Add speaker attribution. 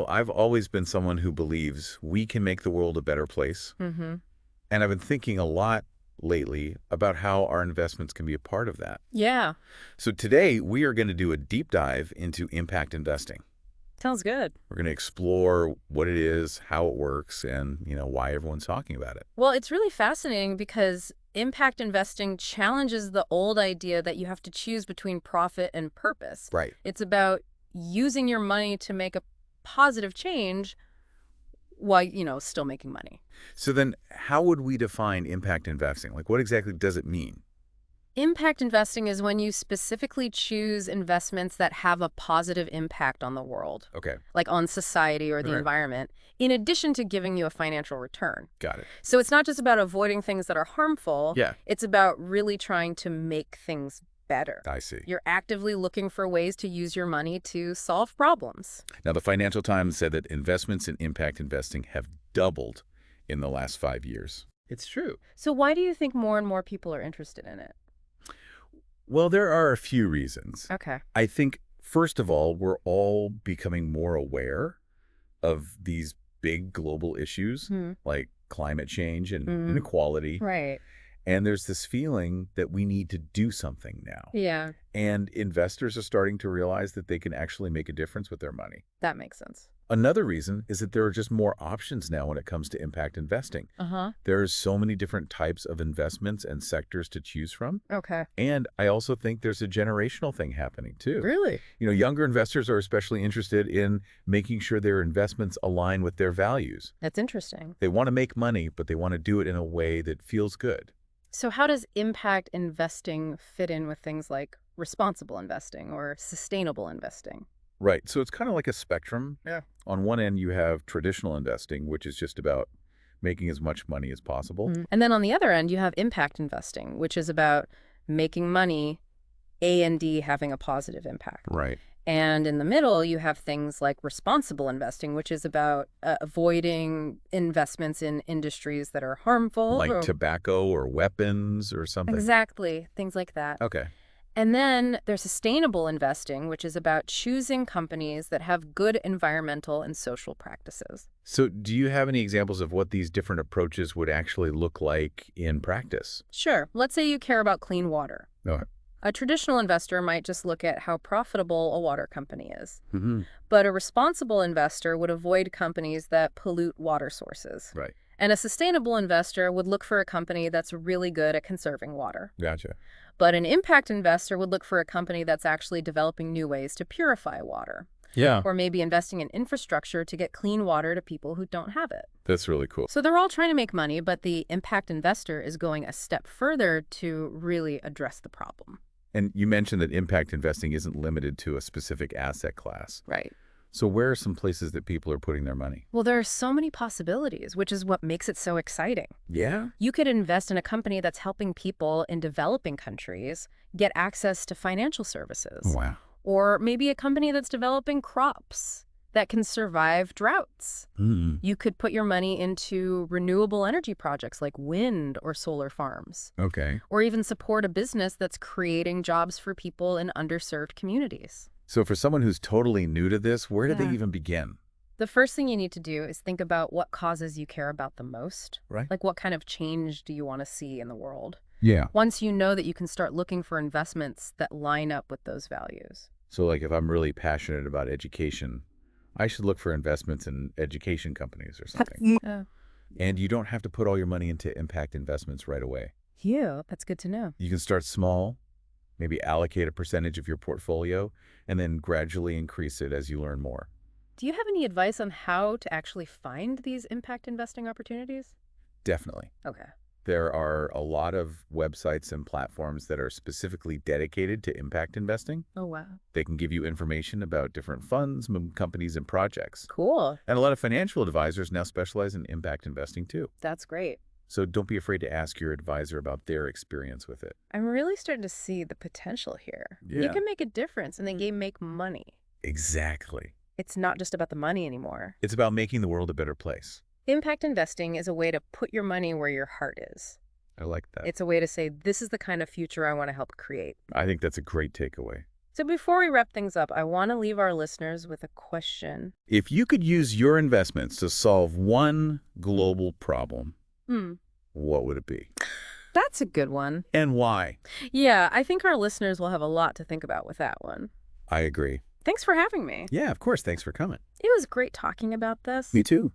Speaker 1: I've always been someone who believes we can make the world a better place.
Speaker 2: Mm-hmm.
Speaker 1: And I've been thinking a lot lately about how our investments can be a part of that.
Speaker 2: Yeah,
Speaker 1: So today, we are going to do a deep dive into impact investing.
Speaker 2: sounds good.
Speaker 1: We're going to explore what it is, how it works, and, why everyone's talking about it.
Speaker 2: Well, it's really fascinating because impact investing challenges the old idea that you have to choose between profit and purpose.
Speaker 1: Right.
Speaker 2: It's about using your money to make a positive change while, still making money.
Speaker 1: So then how would we define impact investing? Like, what exactly does it mean?
Speaker 2: Impact investing is when you specifically choose investments that have a positive impact on the world,
Speaker 1: Okay.
Speaker 2: like on society or the
Speaker 1: Right.
Speaker 2: environment, in addition to giving you a financial return.
Speaker 1: Got it.
Speaker 2: So it's not just about avoiding things that are harmful.
Speaker 1: Yeah.
Speaker 2: It's about really trying to make things better.
Speaker 1: I see.
Speaker 2: You're actively looking for ways to use your money to solve problems.
Speaker 1: Now, the Financial Times said that investments in impact investing have doubled in the last 5 years. It's true.
Speaker 2: So why do you think more and more people are interested in it?
Speaker 1: Well, there are a few reasons.
Speaker 2: Okay.
Speaker 1: I think, first of all, we're all becoming more aware of these big global issues
Speaker 2: Hmm.
Speaker 1: like climate change and
Speaker 2: Mm.
Speaker 1: inequality.
Speaker 2: Right.
Speaker 1: And there's this feeling that we need to do something now.
Speaker 2: Yeah,
Speaker 1: And investors are starting to realize that they can actually make a difference with their money.
Speaker 2: that makes sense.
Speaker 1: Another reason is that there are just more options now when it comes to impact investing.
Speaker 2: Uh-huh.
Speaker 1: There's so many different types of investments and sectors to choose from.
Speaker 2: Okay.
Speaker 1: And I also think there's a generational thing happening too.
Speaker 2: Really?
Speaker 1: Younger investors are especially interested in making sure their investments align with their values.
Speaker 2: That's interesting.
Speaker 1: They want to make money, but they want to do it in a way that feels good.
Speaker 2: So how does impact investing fit in with things like responsible investing or sustainable investing?
Speaker 1: Right. So it's kind of like a spectrum.
Speaker 2: Yeah.
Speaker 1: On one end, you have traditional investing, which is just about making as much money as possible.
Speaker 2: And then on the other end, you have impact investing, which is about making money, A&D having a positive impact.
Speaker 1: Right.
Speaker 2: And in the middle, you have things like responsible investing, which is about avoiding investments in industries that are harmful.
Speaker 1: Like tobacco or weapons or something.
Speaker 2: Exactly, things like that.
Speaker 1: Okay.
Speaker 2: And then there's sustainable investing, which is about choosing companies that have good environmental and social practices.
Speaker 1: So do you have any examples of what these different approaches would actually look like in practice?
Speaker 2: Sure, let's say you care about clean water.
Speaker 1: No.
Speaker 2: A traditional investor might just look at how profitable a water company is.
Speaker 1: Mm-hmm.
Speaker 2: But a responsible investor would avoid companies that pollute water sources.
Speaker 1: Right.
Speaker 2: And a sustainable investor would look for a company that's really good at conserving water.
Speaker 1: Gotcha.
Speaker 2: But an impact investor would look for a company that's actually developing new ways to purify water.
Speaker 1: Yeah.
Speaker 2: Or maybe investing in infrastructure to get clean water to people who don't have it.
Speaker 1: That's really cool.
Speaker 2: So they're all trying to make money, but the impact investor is going a step further to really address the problem.
Speaker 1: And you mentioned that impact investing isn't limited to a specific asset class.
Speaker 2: Right.
Speaker 1: So where are some places that people are putting their money?
Speaker 2: Well, there are so many possibilities, which is what makes it so exciting.
Speaker 1: Yeah?
Speaker 2: You could invest in a company that's helping people in developing countries get access to financial services.
Speaker 1: Wow.
Speaker 2: Or maybe a company that's developing crops that can survive droughts.
Speaker 1: Mm.
Speaker 2: You could put your money into renewable energy projects like wind or solar farms,
Speaker 1: Okay.
Speaker 2: or even support a business that's creating jobs for people in underserved communities.
Speaker 1: So for someone who's totally new to this, where do
Speaker 2: Yeah.
Speaker 1: they even begin?
Speaker 2: The first thing you need to do is think about what causes you care about the most.
Speaker 1: Right.
Speaker 2: Like, what kind of change do you want to see in the world?
Speaker 1: Yeah.
Speaker 2: Once you know that, you can start looking for investments that line up with those values.
Speaker 1: So like if I'm really passionate about education, I should look for investments in education companies or something.
Speaker 2: Yeah.
Speaker 1: And you don't have to put all your money into impact investments right away.
Speaker 2: Yeah, that's good to know.
Speaker 1: You can start small, maybe allocate a percentage of your portfolio, and then gradually increase it as you learn more.
Speaker 2: Do you have any advice on how to actually find these impact investing opportunities?
Speaker 1: Definitely.
Speaker 2: Okay.
Speaker 1: There are a lot of websites and platforms that are specifically dedicated to impact investing.
Speaker 2: Oh, wow.
Speaker 1: They can give you information about different funds, companies, and projects.
Speaker 2: Cool.
Speaker 1: And a lot of financial advisors now specialize in impact investing too.
Speaker 2: That's great.
Speaker 1: So don't be afraid to ask your advisor about their experience with it.
Speaker 2: I'm really starting to see the potential here. You
Speaker 1: Yeah.
Speaker 2: can make a difference and then make money.
Speaker 1: Exactly.
Speaker 2: It's not just about the money anymore.
Speaker 1: It's about making the world a better place.
Speaker 2: Impact investing is a way to put your money where your heart is.
Speaker 1: I like that.
Speaker 2: It's a way to say, this is the kind of future I want to help create.
Speaker 1: I think that's a great takeaway.
Speaker 2: So before we wrap things up, I want to leave our listeners with a question.
Speaker 1: If you could use your investments to solve one global problem,
Speaker 2: Hmm.
Speaker 1: what would it be?
Speaker 2: That's a good one.
Speaker 1: And why?
Speaker 2: Yeah, I think our listeners will have a lot to think about with that one.
Speaker 1: I agree.
Speaker 2: Thanks for having me.
Speaker 1: Yeah, of course. Thanks for coming.
Speaker 2: It was great talking about this.
Speaker 1: Me too.